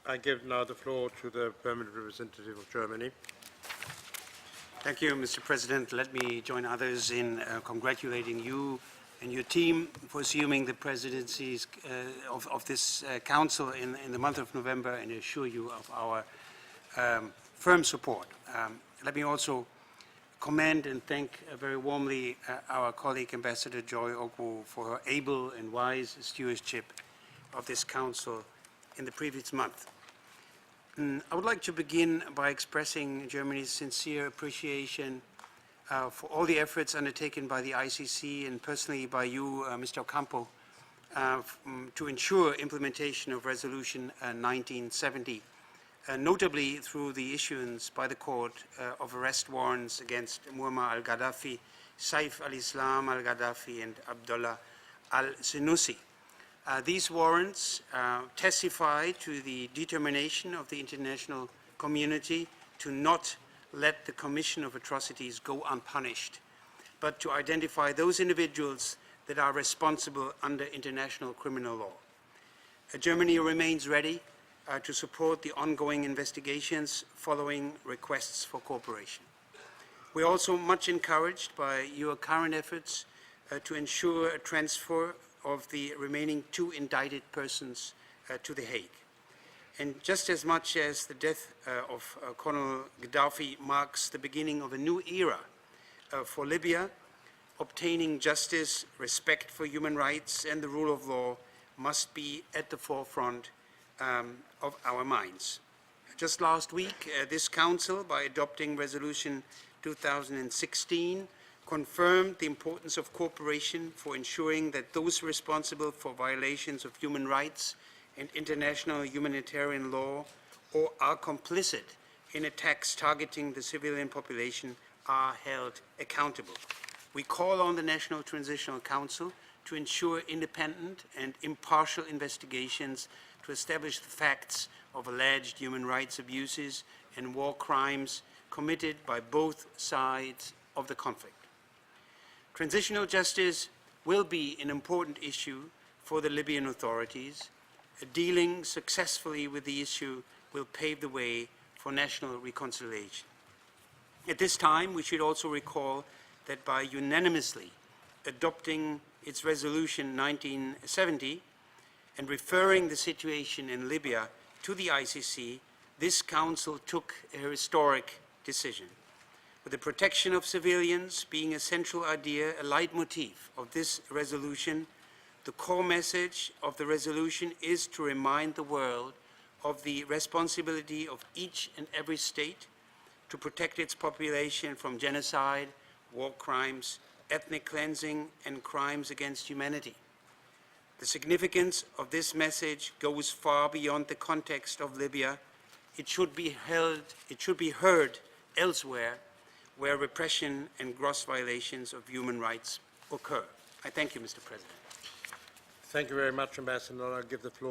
I give now the floor to the Permanent Representative of Germany. Thank you, Mr. President. Let me join others in congratulating you and your team for assuming the presidencies of this Council in the month of November, and assure you of our firm support. Let me also commend and thank very warmly our colleague Ambassador Joy Ogwu for her able and wise stewardship of this Council in the previous month. I would like to begin by expressing Germany's sincere appreciation for all the efforts undertaken by the ICC and personally by you, Mr. Ocampo, to ensure implementation of Resolution 1970, notably through the issuance by the court of arrest warrants against Muammar al-Gaddafi, Saif al-Islam al-Gaddafi, and Abdullah al-Senussi. These warrants testify to the determination of the international community to not let the commission of atrocities go unpunished, but to identify those individuals that are responsible under international criminal law. Germany remains ready to support the ongoing investigations following requests for cooperation. We are also much encouraged by your current efforts to ensure a transfer of the remaining 2 indicted persons to The Hague. And just as much as the death of Colonel Gaddafi marks the beginning of a new era for Libya, obtaining justice, respect for human rights, and the rule of law must be at the forefront of our minds. Just last week, this Council, by adopting Resolution 2016, confirmed the importance of cooperation for ensuring that those responsible for violations of human rights and international humanitarian law or are complicit in attacks targeting the civilian population are held accountable. We call on the National Transitional Council to ensure independent and impartial investigations to establish the facts of alleged human rights abuses and war crimes committed by both sides of the conflict. Transitional justice will be an important issue for the Libyan authorities. Dealing successfully with the issue will pave the way for national reconciliation. At this time, we should also recall that by unanimously adopting its Resolution 1970 and referring the situation in Libya to the ICC, this Council took a historic decision. With the protection of civilians being a central idea, a leitmotif of this resolution, the core message of the resolution is to remind the world of the responsibility of each and every state to protect its population from genocide, war crimes, ethnic cleansing, and crimes against humanity. The significance of this message goes far beyond the context of Libya. It should be heard elsewhere where repression and gross violations of human rights occur. I thank you, Mr. President. Thank you very much, Ambassador. I'll give the floor